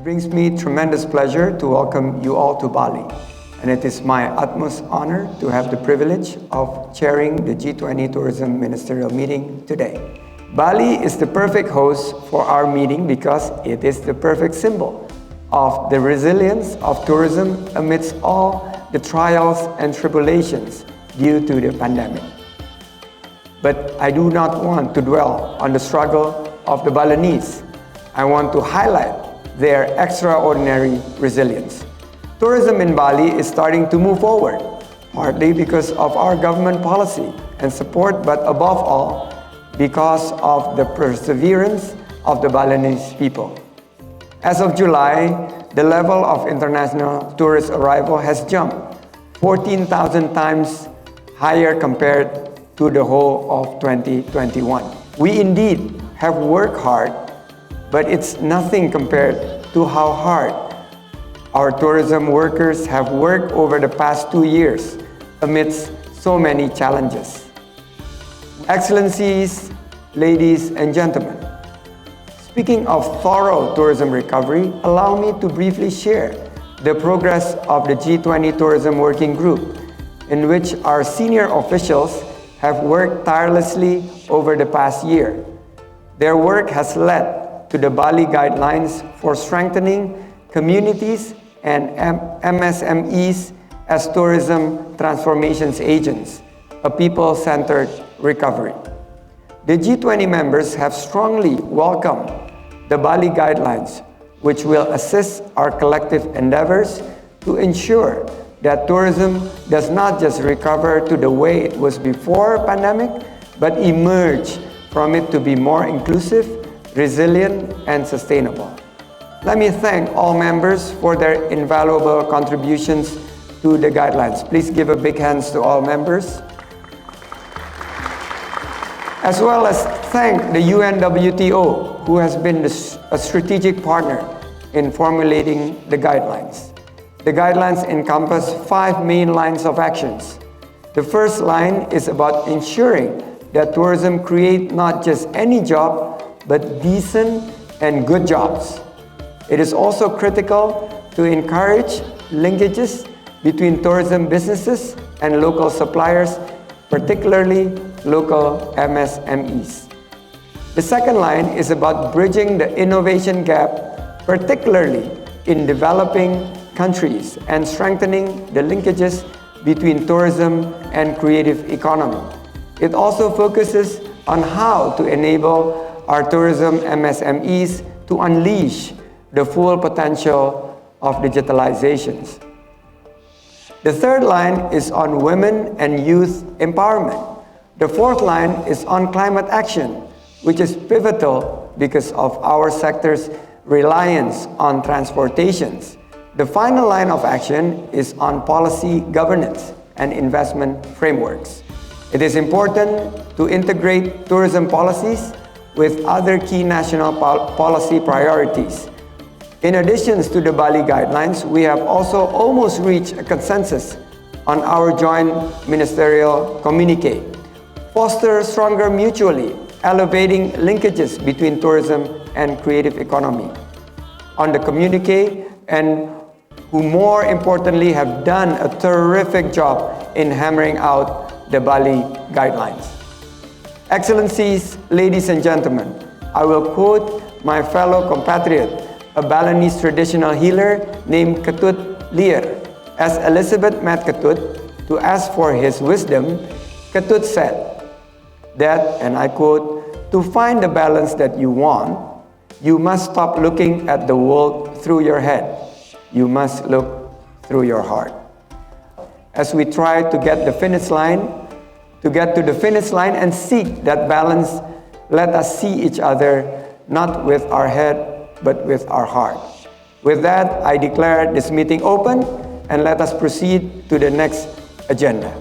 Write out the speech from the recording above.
brings me tremendous pleasure to welcome you all to Bali, and it is my utmost honor to have the privilege of chairing the G20 Tourism Ministerial Meeting today. Bali is the perfect host for our meeting because it is the perfect symbol of the resilience of tourism amidst all the trials and tribulations due to the pandemic. But I do not want to dwell on the struggle of the Balinese. I want to highlight their extraordinary resilience. Tourism in Bali is starting to move forward, partly because of our government policy and support, but above all, because of the perseverance of the Balinese people. As of July, the level of international tourist arrival has jumped 14,000 times higher compared to the whole of 2021. We indeed have worked hard, but it's nothing compared to how hard our tourism workers have worked over the past 2 years amidst so many challenges. Excellencies, ladies and gentlemen, speaking of thorough tourism recovery, allow me to briefly share the progress of the G20 Tourism Working Group, in which our senior officials have worked tirelessly over the past year. Their work has led to the Bali Guidelines for strengthening communities and MSMEs as tourism transformations agents, a people-centered recovery. The G20 members have strongly welcomed the Bali Guidelines, which will assist our collective endeavors to ensure that tourism does not just recover to the way it was before pandemic, but emerge from it to be more inclusive, resilient, and sustainable. Let me thank all members for their invaluable contributions to the guidelines. Please give a big hand to all members. As well as thank the UNWTO, who has been a strategic partner in formulating the guidelines. The guidelines encompass 5 main lines of actions. The first line is about ensuring that tourism creates not just any job, but decent and good jobs. It is also critical to encourage linkages between tourism businesses and local suppliers, particularly local MSMEs. The second line is about bridging the innovation gap, particularly in developing countries, and strengthening the linkages between tourism and creative economy. It also focuses on how to enable our tourism MSMEs to unleash the full potential of digitalizations. The third line is on women and youth empowerment. The fourth line is on climate action, which is pivotal because of our sector's reliance on transportations. The final line of action is on policy governance and investment frameworks. It is important to integrate tourism policies with other key national policy priorities. In addition to the Bali Guidelines, we have also almost reached a consensus on our joint ministerial communique. Foster stronger mutually, elevating linkages between tourism and creative economy. On the communique, and who more importantly have done a terrific job in hammering out the Bali Guidelines. Excellencies, ladies and gentlemen, I will quote my fellow compatriot, a Balinese traditional healer named Ketut Lier. As Elizabeth met Ketut to ask for his wisdom, Ketut said that, and I quote, "To find the balance that you want, you must stop looking at the world through your head. You must look through your heart." As we try to get to the finish line and seek that balance, let us see each other not with our head, but with our heart. With that, I declare this meeting open, and let us proceed to the next agenda.